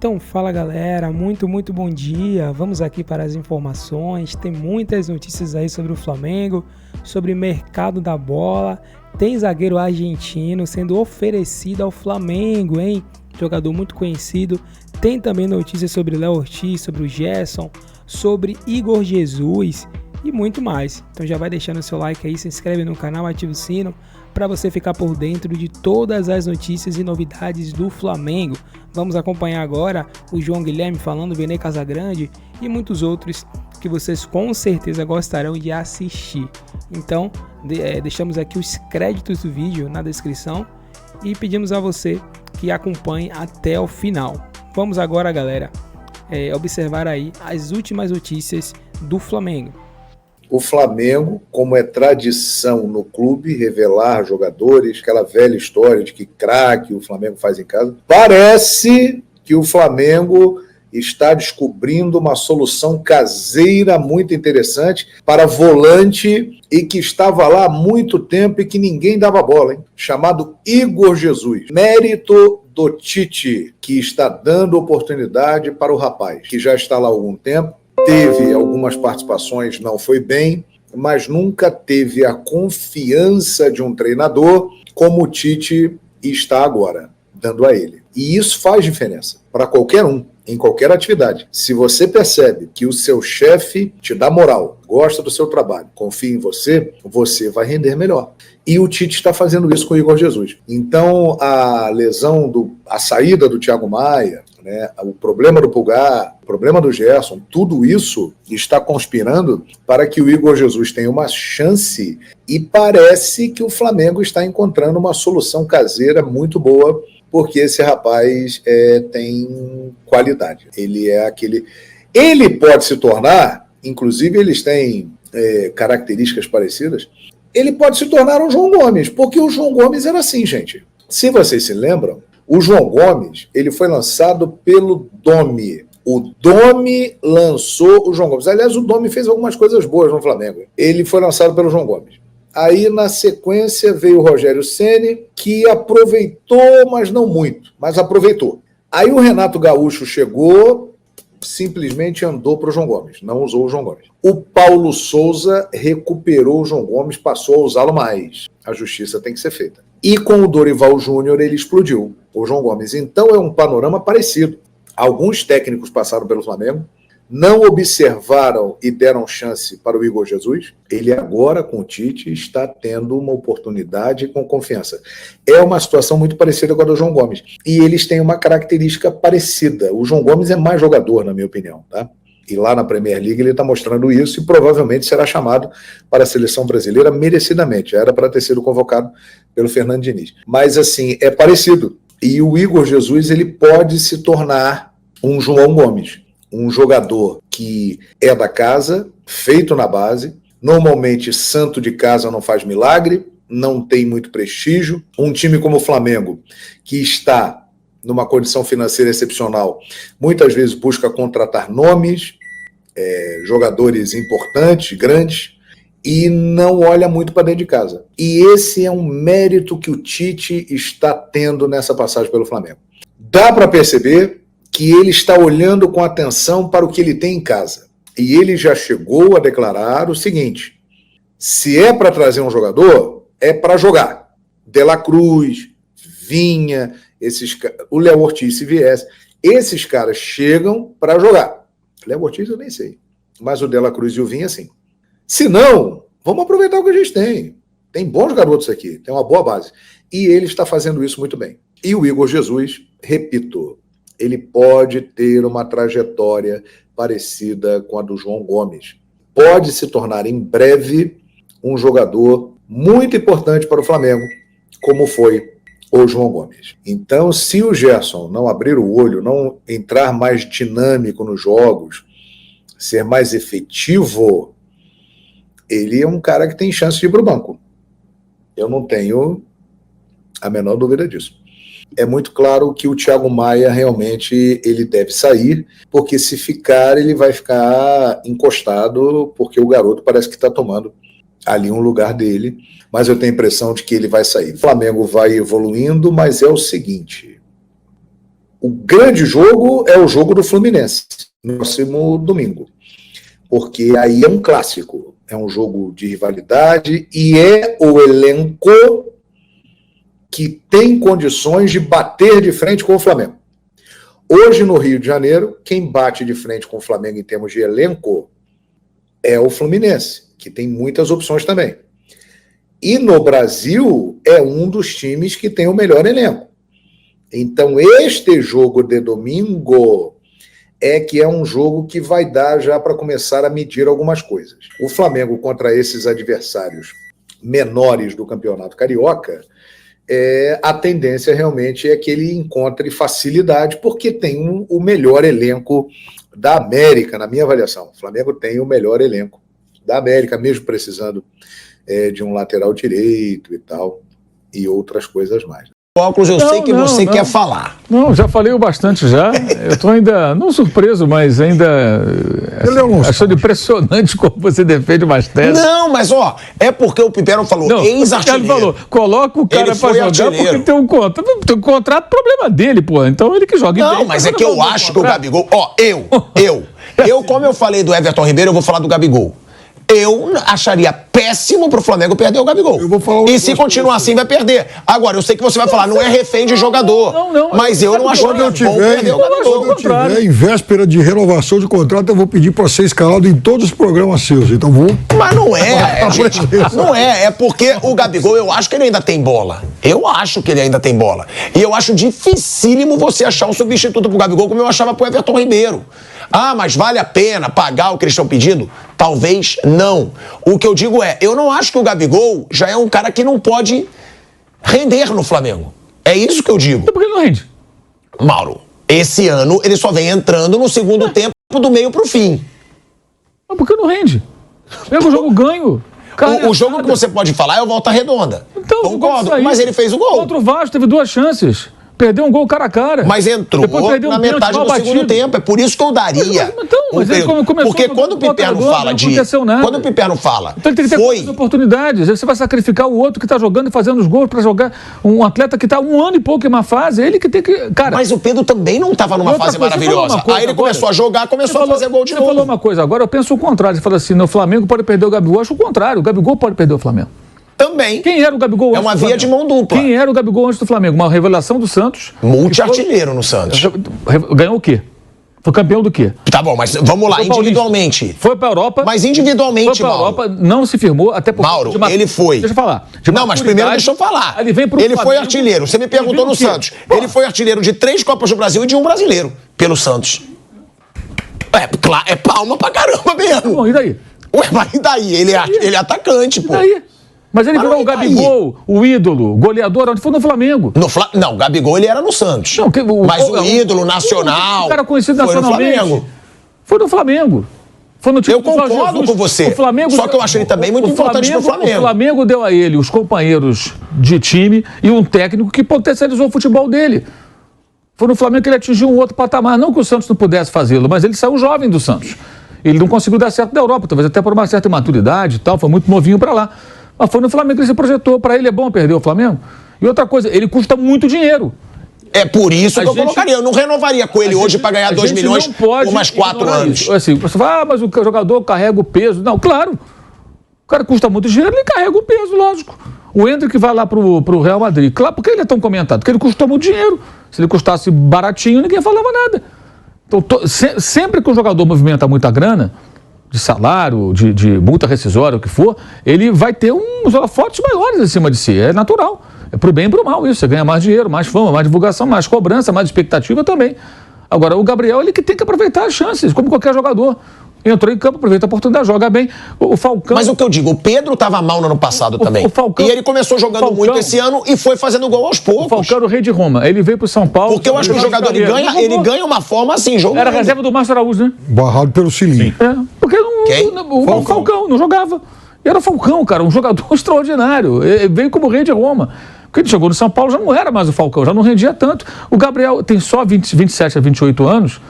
Então fala galera, muito bom dia, vamos aqui para as informações, tem muitas notícias aí sobre o Flamengo, sobre mercado da bola, tem zagueiro argentino sendo oferecido ao Flamengo, hein? Jogador muito conhecido, tem também notícias sobre Léo Ortiz, sobre o Gerson, sobre Igor Jesus e muito mais. Então já vai deixando seu like aí, se inscreve no canal, ativa o sino para você ficar por dentro de todas as notícias e novidades do Flamengo. Vamos acompanhar agora o João Guilherme falando, Vene Casagrande e muitos outros que vocês com certeza gostarão de assistir. Então deixamos aqui os créditos do vídeo na descrição e pedimos a você que acompanhe até o final. Vamos agora, galera, observar aí as últimas notícias do Flamengo. O Flamengo, como é tradição no clube, revelar jogadores, aquela velha história de que craque o Flamengo faz em casa, parece que o Flamengo está descobrindo uma solução caseira muito interessante para volante e que estava lá há muito tempo e que ninguém dava bola, hein? Chamado Igor Jesus. Mérito do Tite, que está dando oportunidade para o rapaz, que já está lá há algum tempo. Teve algumas participações, não foi bem, mas nunca teve a confiança de um treinador como o Tite está agora, dando a ele. E isso faz diferença para qualquer um, em qualquer atividade. Se você percebe que o seu chefe te dá moral, gosta do seu trabalho, confia em você, você vai render melhor. E o Tite está fazendo isso com o Igor Jesus. Então, a saída do Thiago Maia, o problema do Pulgar, o problema do Gerson, tudo isso está conspirando para que o Igor Jesus tenha uma chance e parece que o Flamengo está encontrando uma solução caseira muito boa, porque esse rapaz tem qualidade. Ele pode se tornar, inclusive eles têm características parecidas, ele pode se tornar um João Gomes, porque o João Gomes era assim, gente. Se vocês se lembram, o João Gomes, ele foi lançado pelo Domi. O Domi lançou o João Gomes. Aliás, o Domi fez algumas coisas boas no Flamengo. Ele foi lançado pelo João Gomes. Aí, na sequência, veio o Rogério Ceni, que aproveitou, mas não muito, mas aproveitou. Aí o Renato Gaúcho chegou, simplesmente andou para o João Gomes, não usou o João Gomes. O Paulo Souza recuperou o João Gomes, passou a usá-lo mais. A justiça tem que ser feita. E com o Dorival Júnior ele explodiu, o João Gomes. Então é um panorama parecido. Alguns técnicos passaram pelo Flamengo, não observaram e deram chance para o Igor Jesus. Ele agora, com o Tite, está tendo uma oportunidade com confiança. É uma situação muito parecida com a do João Gomes. E eles têm uma característica parecida. O João Gomes é mais jogador, na minha opinião, tá? E lá na Premier League ele está mostrando isso e provavelmente será chamado para a seleção brasileira merecidamente. Já era para ter sido convocado pelo Fernando Diniz. Mas, assim, é parecido. E o Igor Jesus ele pode se tornar um João Gomes, um jogador que é da casa, feito na base. Normalmente, santo de casa não faz milagre, não tem muito prestígio. Um time como o Flamengo, que está numa condição financeira excepcional, muitas vezes busca contratar nomes, jogadores importantes, grandes, e não olha muito para dentro de casa. E esse é um mérito que o Tite está tendo nessa passagem pelo Flamengo. Dá para perceber que ele está olhando com atenção para o que ele tem em casa. E ele já chegou a declarar o seguinte: se é para trazer um jogador, é para jogar. De La Cruz, Vinha, o Léo Ortiz, se viesse, esses caras chegam para jogar. Léo Ortiz eu nem sei, mas o De La Cruz e o Vinha, sim. Se não, vamos aproveitar o que a gente tem. Tem bons garotos aqui, tem uma boa base. E ele está fazendo isso muito bem. E o Igor Jesus, repito, ele pode ter uma trajetória parecida com a do João Gomes. Pode se tornar em breve um jogador muito importante para o Flamengo, como foi o João Gomes. Então, se o Gerson não abrir o olho, não entrar mais dinâmico nos jogos, ser mais efetivo, ele é um cara que tem chance de ir para o banco. Eu não tenho a menor dúvida disso. É muito claro que o Thiago Maia realmente ele deve sair, porque se ficar, ele vai ficar encostado, porque o garoto parece que está tomando ali um lugar dele, mas eu tenho a impressão de que ele vai sair. O Flamengo vai evoluindo, mas é o seguinte: O grande jogo é o jogo do Fluminense, no próximo domingo. Porque aí é um clássico, é um jogo de rivalidade e é o elenco que tem condições de bater de frente com o Flamengo. Hoje, no Rio de Janeiro, quem bate de frente com o Flamengo em termos de elenco é o Fluminense, que tem muitas opções também. E no Brasil, é um dos times que tem o melhor elenco. Então, este jogo de domingo é que é um jogo que vai dar já para começar a medir algumas coisas. O Flamengo contra esses adversários menores do Campeonato Carioca, a tendência realmente é que ele encontre facilidade, porque tem o melhor elenco da América, na minha avaliação. O Flamengo tem o melhor elenco da América, mesmo precisando de um lateral direito e tal, e outras coisas mais. Óculos, eu sei que você quer falar. Não, já falei o bastante já. Eu estou ainda, não surpreso, mas ainda achando impressionante como você defende umas teses. Não, mas é porque o Pipero falou, ex-artilheiro. Ele falou, coloca o cara para jogar artilheiro. Porque tem um contrato. Tem um contrato, problema dele, pô. Então ele que joga. Não, mas é que eu acho que o Gabigol... Como eu falei do Everton Ribeiro, eu vou falar do Gabigol. Eu acharia péssimo pro Flamengo perder o Gabigol. E se continuar assim, vai perder. Agora, eu sei que você vai falar, não é refém de jogador. Mas eu não acho que é bom perder o Gabigol. Quando eu tiver em véspera de renovação de contrato, eu vou pedir para ser escalado em todos os programas seus. Então vou... Mas não é, gente, não é. É porque o Gabigol, eu acho que ele ainda tem bola. Eu acho que ele ainda tem bola. E eu acho dificílimo você achar um substituto pro Gabigol, como eu achava pro Everton Ribeiro. Ah, mas vale a pena pagar o que eles estão pedindo? Talvez não. O que eu digo eu não acho que o Gabigol já é um cara que não pode render no Flamengo. É isso que eu digo. Então por que ele não rende? Mauro, esse ano ele só vem entrando no segundo tempo do meio pro fim. Mas por que não rende? Pega o jogo ganho. O jogo que você pode falar é o Volta Redonda. Então, concordo, mas ele fez o gol. Contra o Vasco teve 2 chances. Perdeu um gol cara a cara. Mas entrou na metade do segundo tempo. É por isso que eu daria. Mas ele começou porque quando o Piperno fala de... Quando o Piperno fala... Então ele tem que ter oportunidades. Você vai sacrificar o outro que está jogando e fazendo os gols para jogar um atleta que está 1 ano e pouco em uma fase. Ele que tem que... Cara, mas o Pedro também não estava numa fase maravilhosa. Aí ele começou a jogar, começou a fazer gol de novo. Você falou uma coisa. Agora eu penso o contrário. Você fala assim, no Flamengo pode perder o Gabigol. Eu acho o contrário. O Gabigol pode perder o Flamengo. Também. Quem era o Gabigol antes? É uma via de mão dupla. Quem era o Gabigol antes do Flamengo? Uma revelação do Santos. Multi-artilheiro no Santos. Ganhou o quê? Foi campeão do quê? Tá bom, mas vamos lá, individualmente. Foi pra Europa. Mas individualmente, foi pra Europa, não se firmou, até porque... Mauro, ele foi. Deixa eu falar. Não, mas primeiro deixa eu falar. Ele foi artilheiro. Você me perguntou no Santos. Ele foi artilheiro de 3 Copas do Brasil e de 1 brasileiro pelo Santos. É palma pra caramba mesmo. Bom, e daí? Ué, mas e daí? Ele é atacante, pô. E daí? Mas ele virou o Gabigol, o ídolo, goleador, onde foi no Flamengo. Não, o Gabigol ele era no Santos. Não, mas o ídolo nacional. O cara conhecido nacionalmente. Foi no Flamengo. Foi no time eu concordo com você. O Flamengo, só que eu acho ele também muito importante pro Flamengo. O Flamengo deu a ele os companheiros de time e um técnico que potencializou o futebol dele. Foi no Flamengo que ele atingiu um outro patamar. Não que o Santos não pudesse fazê-lo, mas ele saiu jovem do Santos. Ele não conseguiu dar certo da Europa, talvez até por uma certa imaturidade e tal, foi muito novinho para lá. Mas foi no Flamengo que ele se projetou. Para ele é bom perder o Flamengo. E outra coisa, ele custa muito dinheiro. É por isso que eu colocaria. Eu não renovaria com ele hoje para ganhar 2 milhões por mais 4 anos. Assim, você fala, mas o jogador carrega o peso. Não, claro. O cara custa muito dinheiro, ele carrega o peso, lógico. O Endrick vai lá pro Real Madrid. Claro, por que ele é tão comentado? Porque ele custou muito dinheiro. Se ele custasse baratinho, ninguém falava nada. Então, sempre que o jogador movimenta muita grana, de salário, de multa rescisória, o que for, ele vai ter uns holofotes maiores em cima de si. É natural. É pro bem e pro mal isso. Você ganha mais dinheiro, mais fama, mais divulgação, mais cobrança, mais expectativa também. Agora, o Gabriel, ele que tem que aproveitar as chances, como qualquer jogador. Entrou em campo, aproveita a oportunidade, joga bem. O Falcão... Mas o que eu digo, o Pedro estava mal no ano passado também. E ele começou jogando muito esse ano e foi fazendo gol aos poucos. O Falcão era o rei de Roma. Ele veio pro São Paulo... Porque eu acho que o jogador, ele ganha uma forma assim, jogando. Era a reserva do Márcio Araújo, né? Barrado pelo Cilinho. Porque o Falcão não jogava. E era o Falcão, cara, um jogador extraordinário. Ele veio como rei de Roma. Porque ele chegou no São Paulo, já não era mais o Falcão, já não rendia tanto. O Gabriel tem só 27 a 28 anos...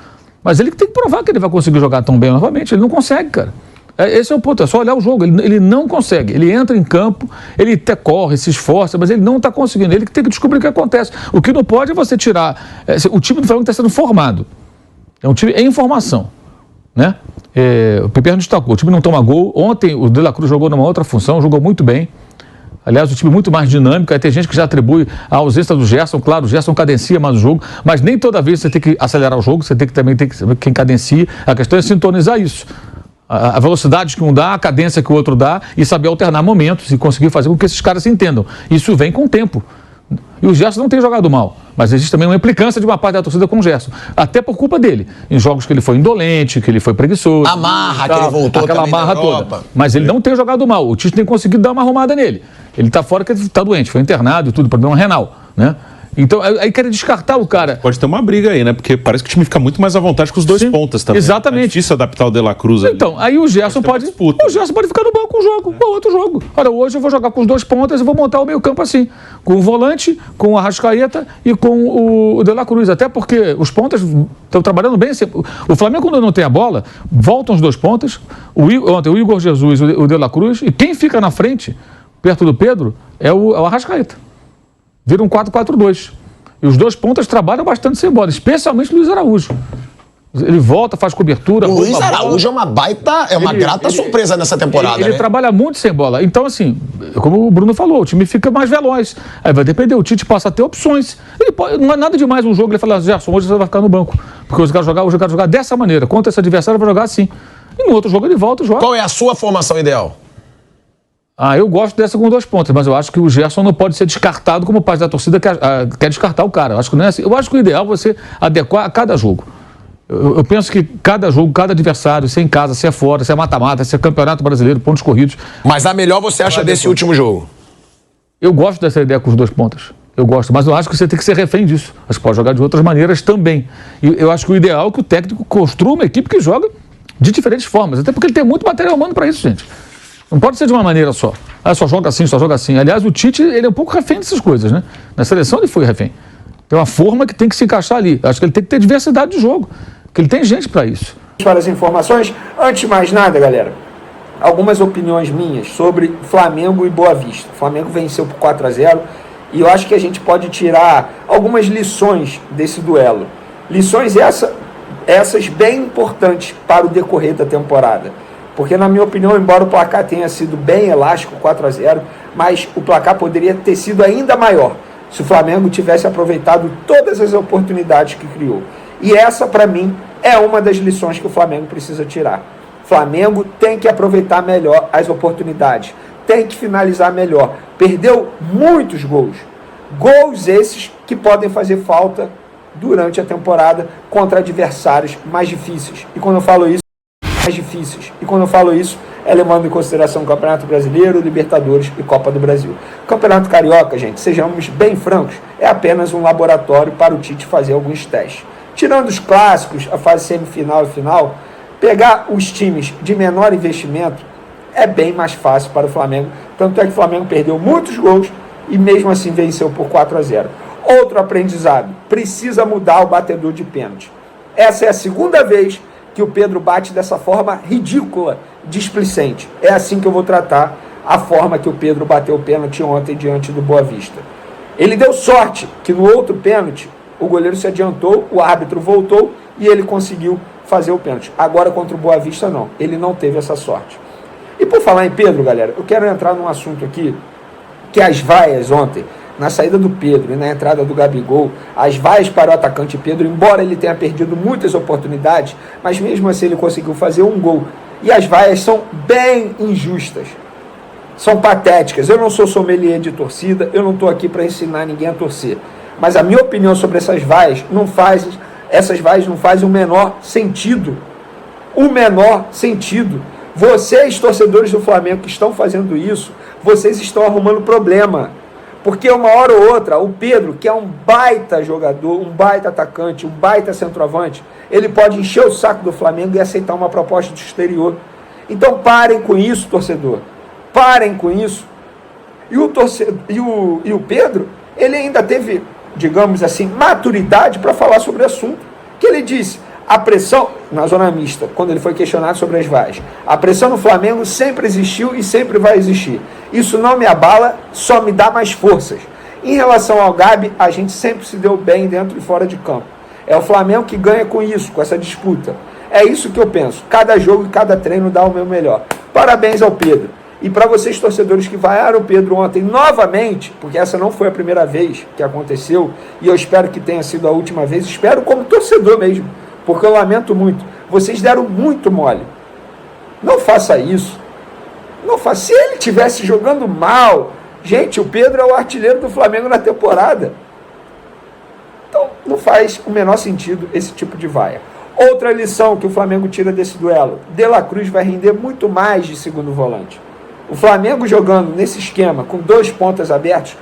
Mas ele tem que provar que ele vai conseguir jogar tão bem novamente. Ele não consegue, cara. Esse é o ponto, é só olhar o jogo. Ele não consegue. Ele entra em campo, ele até corre, se esforça, mas ele não está conseguindo. Ele tem que descobrir o que acontece. O que não pode é você tirar... o time do Flamengo está sendo formado. É um time em formação, né? O Piperno destacou, o time não toma gol. Ontem o De La Cruz jogou numa outra função, jogou muito bem. Aliás, o time muito mais dinâmico. Aí tem gente que já atribui a ausência do Gerson. Claro, o Gerson cadencia mais o jogo, mas nem toda vez você tem que acelerar o jogo, você tem que também ter quem cadencia. A questão é sintonizar isso. A velocidade que um dá, a cadência que o outro dá e saber alternar momentos e conseguir fazer com que esses caras se entendam. Isso vem com o tempo. E o Gerson não tem jogado mal, mas existe também uma implicância de uma parte da torcida com o Gerson, até por culpa dele, em jogos que ele foi indolente, que ele foi preguiçoso. A marra que ele voltou aquela também marra na Europa. toda. Mas ele não tem jogado mal, o Tite tem conseguido dar uma arrumada nele. Ele está fora porque ele está doente, foi internado e tudo, problema renal, né? Então, aí querem descartar o cara. Pode ter uma briga aí, né? Porque parece que o time fica muito mais à vontade com os dois pontas também. Exatamente. É difícil adaptar o De La Cruz ali. Então, aí o Gerson pode ficar no banco com o jogo, com outro jogo. Olha, hoje eu vou jogar com os 2 pontas e vou montar o meio campo assim, com o volante, com o Arrascaeta e com o De La Cruz. Até porque os pontas estão trabalhando bem. O Flamengo, quando não tem a bola, voltam os 2 pontas. Ontem o Igor Jesus e o De La Cruz. E quem fica na frente, perto do Pedro, é o Arrascaeta. Vira um 4-4-2. E os 2 pontas trabalham bastante sem bola, especialmente o Luiz Araújo. Ele volta, faz cobertura. O Luiz Araújo é uma grata surpresa nessa temporada. Ele trabalha muito sem bola. Então, assim, como o Bruno falou, o time fica mais veloz. Aí vai depender, o Tite passa a ter opções. Não é nada demais um jogo, ele fala, Gerson, hoje você vai ficar no banco. Porque hoje eu quero jogar dessa maneira. Contra esse adversário, eu vou jogar assim. E no outro jogo ele volta e joga. Qual é a sua formação ideal? Eu gosto dessa com 2 pontas, mas eu acho que o Gerson não pode ser descartado como parte da torcida quer descartar o cara. Eu acho que não é assim. Eu acho que o ideal é você adequar a cada jogo. Eu penso que cada jogo, cada adversário, se é em casa, se é fora, se é mata-mata, se é campeonato brasileiro, pontos corridos. Mas a melhor você acha desse último jogo? Eu gosto dessa ideia com os 2 pontas. Eu gosto, mas eu acho que você tem que ser refém disso. Mas pode jogar de outras maneiras também. E eu acho que o ideal é que o técnico construa uma equipe que joga de diferentes formas. Até porque ele tem muito material humano para isso, gente. Não pode ser de uma maneira só. Só joga assim, só joga assim. Aliás, o Tite, ele é um pouco refém dessas coisas, né? Na seleção ele foi refém. Tem uma forma que tem que se encaixar ali. Acho que ele tem que ter diversidade de jogo. Porque ele tem gente para isso. Para as informações, antes de mais nada, galera, algumas opiniões minhas sobre Flamengo e Boa Vista. O Flamengo venceu por 4-0 e eu acho que a gente pode tirar algumas lições desse duelo. Lições essas bem importantes para o decorrer da temporada. Porque, na minha opinião, embora o placar tenha sido bem elástico, 4-0, mas o placar poderia ter sido ainda maior se o Flamengo tivesse aproveitado todas as oportunidades que criou. E essa, para mim, é uma das lições que o Flamengo precisa tirar. O Flamengo tem que aproveitar melhor as oportunidades, tem que finalizar melhor. Perdeu muitos gols. Gols esses que podem fazer falta durante a temporada contra adversários mais difíceis. E quando eu falo isso, é levando em consideração o Campeonato Brasileiro, Libertadores e Copa do Brasil. O Campeonato Carioca, gente, sejamos bem francos, é apenas um laboratório para o Tite fazer alguns testes. Tirando os clássicos, a fase semifinal e final, pegar os times de menor investimento é bem mais fácil para o Flamengo. Tanto é que o Flamengo perdeu muitos gols e mesmo assim venceu por 4-0. Outro aprendizado, precisa mudar o batedor de pênalti. Essa é a segunda vez que o Pedro bate dessa forma ridícula, displicente. É assim que eu vou tratar a forma que o Pedro bateu o pênalti ontem diante do Boa Vista. Ele deu sorte que no outro pênalti o goleiro se adiantou, o árbitro voltou e ele conseguiu fazer o pênalti. Agora contra o Boa Vista não, ele não teve essa sorte. E por falar em Pedro, galera, eu quero entrar num assunto aqui, que as vaias ontem, na saída do Pedro e na entrada do Gabigol, as vaias para o atacante Pedro, embora ele tenha perdido muitas oportunidades, mas mesmo assim ele conseguiu fazer um gol. E as vaias são bem injustas, são patéticas. Eu não sou sommelier de torcida, eu não estou aqui para ensinar ninguém a torcer. Mas a minha opinião sobre essas vaias não fazem o menor sentido. O menor sentido. Vocês, torcedores do Flamengo que estão fazendo isso, vocês estão arrumando problema. Porque uma hora ou outra, o Pedro, que é um baita jogador, um baita atacante, um baita centroavante, ele pode encher o saco do Flamengo e aceitar uma proposta do exterior. Então parem com isso, torcedor. Parem com isso. E o Pedro, ele ainda teve, digamos assim, maturidade para falar sobre o assunto. Que ele disse, A pressão, na zona mista, quando ele foi questionado sobre as vaias, a pressão no Flamengo sempre existiu e sempre vai existir. Isso não me abala, só me dá mais forças. Em relação ao Gabi, a gente sempre se deu bem dentro e fora de campo. É o Flamengo que ganha com isso, com essa disputa. É isso que eu penso. Cada jogo e cada treino dá o meu melhor. Parabéns ao Pedro. E para vocês, torcedores que vaiaram o Pedro ontem novamente, porque essa não foi a primeira vez que aconteceu, e eu espero que tenha sido a última vez, espero como torcedor mesmo, porque eu lamento muito. Vocês deram muito mole. Não faça isso. Não faça. Se ele estivesse jogando mal, gente, o Pedro é o artilheiro do Flamengo na temporada. Então, não faz o menor sentido esse tipo de vaia. Outra lição que o Flamengo tira desse duelo: De La Cruz vai render muito mais de segundo volante. O Flamengo jogando nesse esquema, com 2 pontas abertos,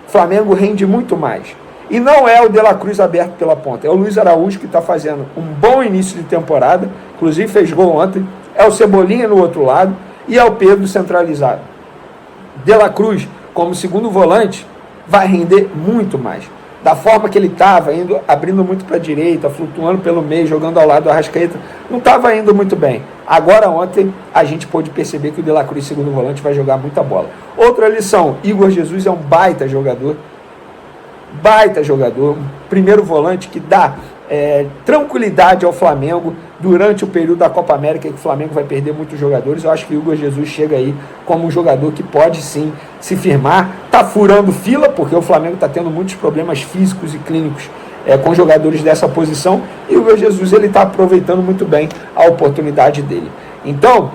o Flamengo rende muito mais. E não é o De La Cruz aberto pela ponta, é o Luiz Araújo que está fazendo um bom início de temporada, inclusive fez gol ontem, é o Cebolinha no outro lado e é o Pedro centralizado. De La Cruz, como segundo volante, vai render muito mais. Da forma que ele estava, abrindo muito para a direita, flutuando pelo meio, jogando ao lado do Arrascaeta, não estava indo muito bem. Agora, ontem, a gente pôde perceber que o De La Cruz, segundo volante, vai jogar muita bola. Outra lição: Igor Jesus é um baita jogador, um primeiro volante que dá tranquilidade ao Flamengo durante o período da Copa América, que o Flamengo vai perder muitos jogadores. Eu acho que o Igor Jesus chega aí como um jogador que pode sim se firmar. Está furando fila, porque o Flamengo está tendo muitos problemas físicos e clínicos com jogadores dessa posição, e o Igor Jesus está aproveitando muito bem a oportunidade dele. Então,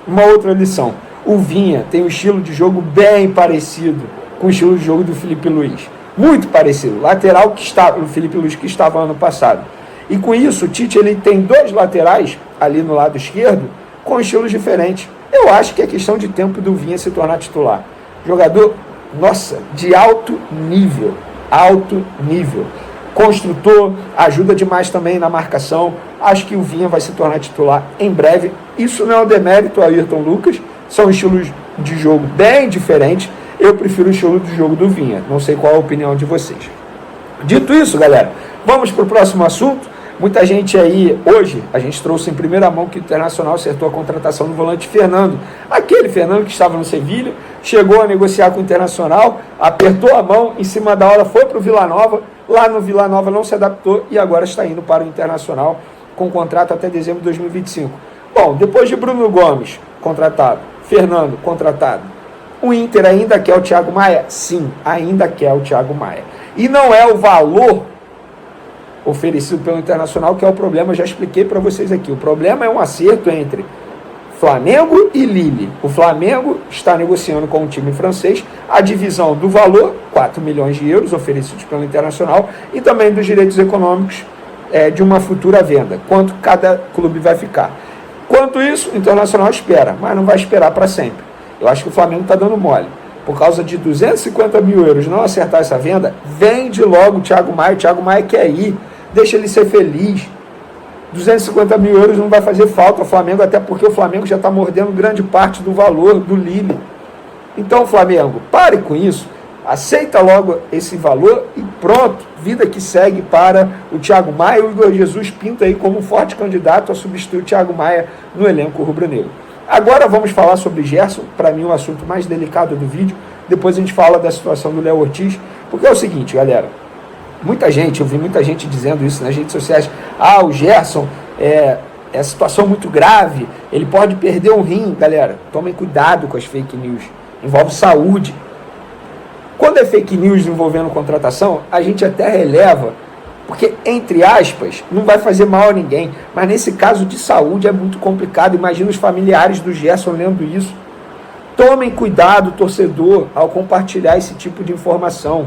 uma outra lição: o Vinha tem um estilo de jogo bem parecido com o estilo de jogo do Felipe Luiz. Muito parecido. Lateral que estava o Felipe Luiz, que estava ano passado. E com isso, o Tite ele tem 2 laterais ali no lado esquerdo com estilos diferentes. Eu acho que é questão de tempo do Vinha se tornar titular. Jogador, nossa, de alto nível. Alto nível. Construtor, ajuda demais também na marcação. Acho que o Vinha vai se tornar titular em breve. Isso não é um demérito ao Ayrton Lucas. São estilos de jogo bem diferentes. Eu prefiro o estilo de jogo do Vinha. Não sei qual a opinião de vocês. Dito isso, galera, vamos para o próximo assunto. Muita gente aí, hoje, a gente trouxe em primeira mão que o Internacional acertou a contratação do volante Fernando. Aquele Fernando que estava no Sevilha, chegou a negociar com o Internacional, apertou a mão, em cima da hora foi para o Vila Nova, lá no Vila Nova não se adaptou e agora está indo para o Internacional com contrato até dezembro de 2025. Bom, depois de Bruno Gomes, contratado, Fernando, contratado, o Inter ainda quer o Thiago Maia? Sim, ainda quer o Thiago Maia. E não é o valor oferecido pelo Internacional que é o problema, eu já expliquei para vocês aqui. O problema é um acerto entre Flamengo e Lille. O Flamengo está negociando com o time francês a divisão do valor, 4 milhões de euros oferecidos pelo Internacional, e também dos direitos econômicos de uma futura venda, quanto cada clube vai ficar. Quanto isso, o Internacional espera, mas não vai esperar para sempre. Eu acho que o Flamengo está dando mole. Por causa de 250 mil euros não acertar essa venda, vende logo o Thiago Maia. O Thiago Maia quer ir, deixa ele ser feliz. 250 mil euros não vai fazer falta ao Flamengo, até porque o Flamengo já está mordendo grande parte do valor do Lille. Então, Flamengo, pare com isso, aceita logo esse valor e pronto, vida que segue para o Thiago Maia. O Igor Jesus pinta aí como um forte candidato a substituir o Thiago Maia no elenco rubro-negro. Agora vamos falar sobre Gerson, para mim o assunto mais delicado do vídeo. Depois a gente fala da situação do Léo Ortiz, porque é o seguinte, galera, eu vi muita gente dizendo isso nas redes sociais: o Gerson é situação muito grave, ele pode perder um rim. Galera, tomem cuidado com as fake news, envolve saúde. Quando é fake news envolvendo contratação, a gente até releva, porque, entre aspas, não vai fazer mal a ninguém. Mas nesse caso de saúde é muito complicado. Imagina os familiares do Gerson lendo isso. Tomem cuidado, torcedor, ao compartilhar esse tipo de informação.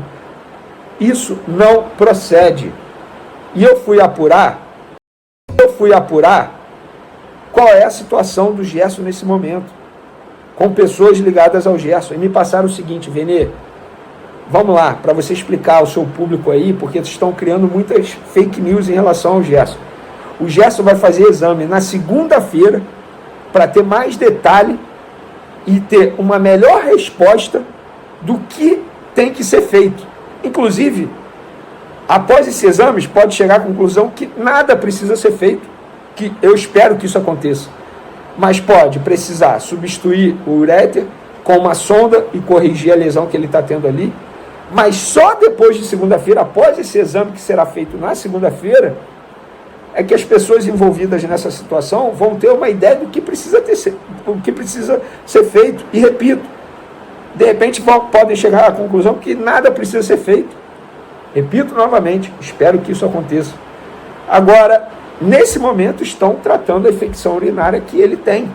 Isso não procede. E eu fui apurar qual é a situação do Gerson nesse momento, com pessoas ligadas ao Gerson. E me passaram o seguinte: Venê, vamos lá, para você explicar ao seu público aí, porque vocês estão criando muitas fake news em relação ao Gerson. O Gerson vai fazer exame na segunda-feira para ter mais detalhe e ter uma melhor resposta do que tem que ser feito. Inclusive, após esses exames, pode chegar à conclusão que nada precisa ser feito, que eu espero que isso aconteça, mas pode precisar substituir o uréter com uma sonda e corrigir a lesão que ele está tendo ali, mas só depois de segunda-feira, após esse exame que será feito na segunda-feira, é que as pessoas envolvidas nessa situação vão ter uma ideia do que precisa ser feito. E repito, de repente podem chegar à conclusão que nada precisa ser feito. Repito novamente, espero que isso aconteça. Agora, nesse momento, estão tratando a infecção urinária que ele tem.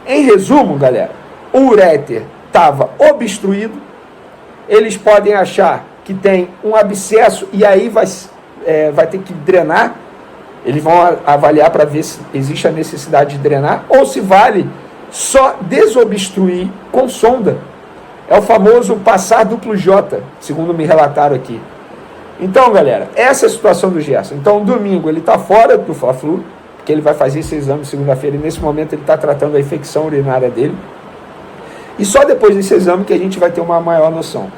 Em resumo, galera, o uréter estava obstruído, eles podem achar que tem um abscesso e aí vai ter que drenar. Eles vão avaliar para ver se existe a necessidade de drenar ou se vale só desobstruir com sonda. É o famoso passar duplo J, segundo me relataram aqui. Então, galera, essa é a situação do Gerson. Então, domingo ele está fora do Fla-Flu, porque ele vai fazer esse exame segunda-feira e nesse momento ele está tratando a infecção urinária dele. E só depois desse exame que a gente vai ter uma maior noção.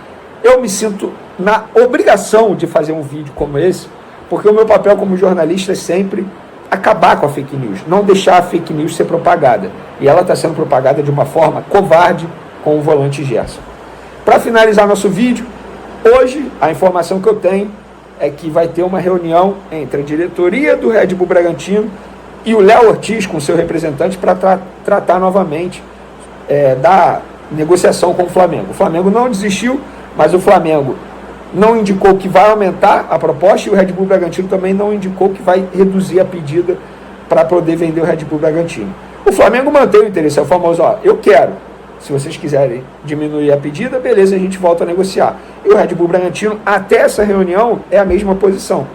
Eu me sinto na obrigação de fazer um vídeo como esse, porque o meu papel como jornalista é sempre acabar com a fake news, não deixar a fake news ser propagada. E ela está sendo propagada de uma forma covarde com o volante Gerson. Para finalizar nosso vídeo, hoje a informação que eu tenho é que vai ter uma reunião entre a diretoria do Red Bull Bragantino e o Léo Ortiz com seu representante para tratar novamente da negociação com o Flamengo. O Flamengo não desistiu, mas o Flamengo não indicou que vai aumentar a proposta e o Red Bull Bragantino também não indicou que vai reduzir a pedida para poder vender o Red Bull Bragantino. O Flamengo mantém o interesse, é o famoso, eu quero. Se vocês quiserem diminuir a pedida, beleza, a gente volta a negociar. E o Red Bull Bragantino, até essa reunião, é a mesma posição.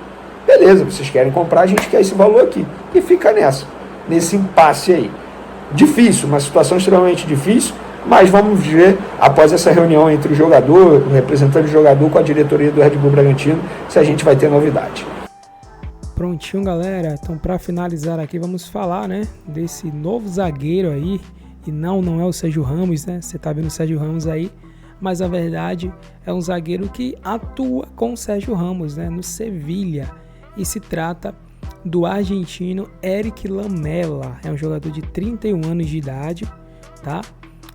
Beleza, vocês querem comprar, a gente quer esse valor aqui. E fica nesse impasse aí. Difícil, uma situação extremamente difícil, mas vamos ver, após essa reunião entre o jogador, o representante do jogador com a diretoria do Red Bull Bragantino, se a gente vai ter novidade. Prontinho, galera. Então, para finalizar aqui, vamos falar, desse novo zagueiro aí. E não é o Sérgio Ramos, Você tá vendo o Sérgio Ramos aí, mas a verdade é um zagueiro que atua com o Sérgio Ramos, no Sevilha. E se trata do argentino Eric Lamela. É um jogador de 31 anos de idade, tá?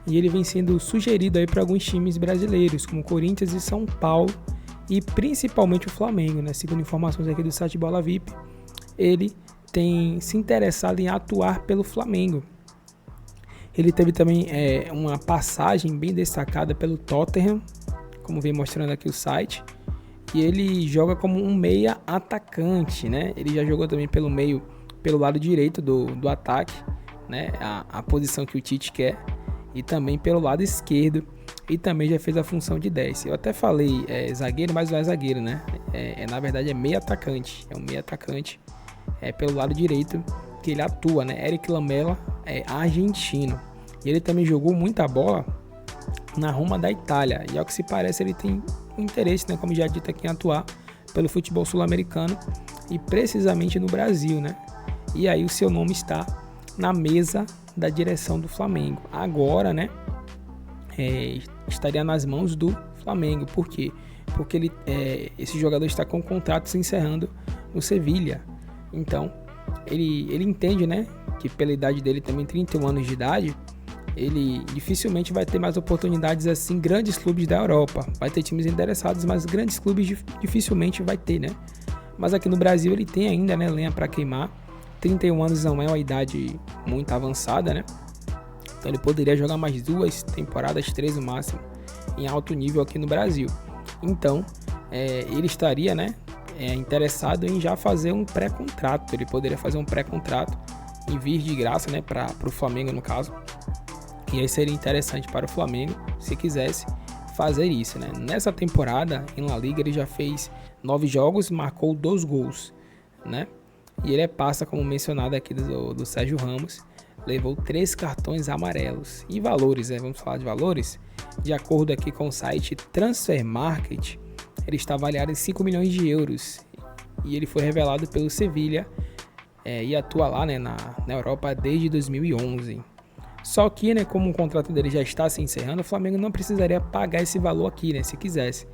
E ele vem sendo sugerido aí para alguns times brasileiros, como Corinthians e São Paulo, e principalmente o Flamengo, Segundo informações aqui do site Bola VIP, ele tem se interessado em atuar pelo Flamengo. Ele teve também uma passagem bem destacada pelo Tottenham, como vem mostrando aqui o site, e ele joga como um meia atacante, Ele já jogou também pelo meio, pelo lado direito do ataque, a posição que o Tite quer, e também pelo lado esquerdo, e também já fez a função de 10. Eu até falei zagueiro, mas não é zagueiro, na verdade é meia atacante, é um meia atacante pelo lado direito que ele atua, Eric Lamela é argentino, e ele também jogou muita bola na Roma da Itália, e ao que se parece ele tem um interesse, como já dito aqui, em atuar pelo futebol sul-americano e precisamente no Brasil, E aí o seu nome está na mesa da direção do Flamengo. Agora, estaria nas mãos do Flamengo. Por quê? Porque esse jogador está com o contrato se encerrando no Sevilha. Então, ele entende, que pela idade dele também, 31 anos de idade, ele dificilmente vai ter mais oportunidades assim, grandes clubes da Europa. Vai ter times interessados, mas grandes clubes dificilmente vai ter, Mas aqui no Brasil ele tem ainda, lenha para queimar. 31 anos não é uma idade muito avançada, Então ele poderia jogar mais 2 temporadas, 3 no máximo, em alto nível aqui no Brasil. Então, ele estaria, interessado em já fazer um pré-contrato. Ele poderia fazer um pré-contrato e vir de graça, para o Flamengo no caso. E aí seria interessante para o Flamengo, se quisesse fazer isso, Nessa temporada, em La Liga, ele já fez 9 jogos e marcou 2 gols, E ele passa, como mencionado aqui do Sérgio Ramos, levou 3 cartões amarelos. E valores, vamos falar de valores? De acordo aqui com o site Transfer Market, ele está avaliado em 5 milhões de euros. E ele foi revelado pelo Sevilha e atua lá, na Europa desde 2011. Só que, como o contrato dele já está se encerrando, o Flamengo não precisaria pagar esse valor aqui, se quisesse.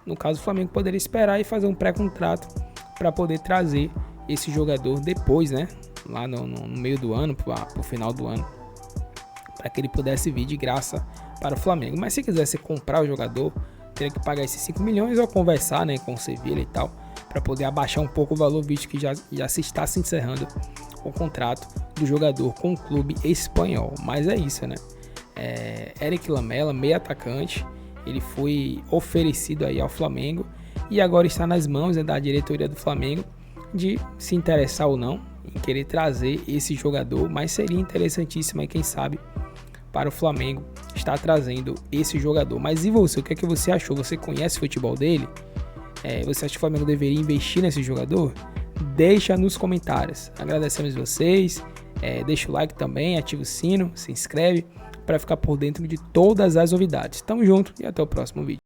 No caso, o Flamengo poderia esperar e fazer um pré-contrato para poder trazer esse jogador depois, né? Lá no meio do ano, pro final do ano, para que ele pudesse vir de graça para o Flamengo. Mas se quisesse comprar o jogador, teria que pagar esses 5 milhões ou conversar, né, com o Sevilla e tal, para poder abaixar um pouco o valor, visto que já se está se encerrando o contrato do jogador com o clube espanhol. Mas é isso, né? Eric Lamela, meio atacante, ele foi oferecido aí ao Flamengo e agora está nas mãos, né, da diretoria do Flamengo de se interessar ou não em querer trazer esse jogador, mas seria interessantíssimo aí, quem sabe, para o Flamengo estar trazendo esse jogador. Mas e você, o que é que você achou? Você conhece o futebol dele? Você acha que o Flamengo deveria investir nesse jogador? Deixa nos comentários. Agradecemos vocês, deixa o like também, ativa o sino, se inscreve para ficar por dentro de todas as novidades. Tamo junto e até o próximo vídeo.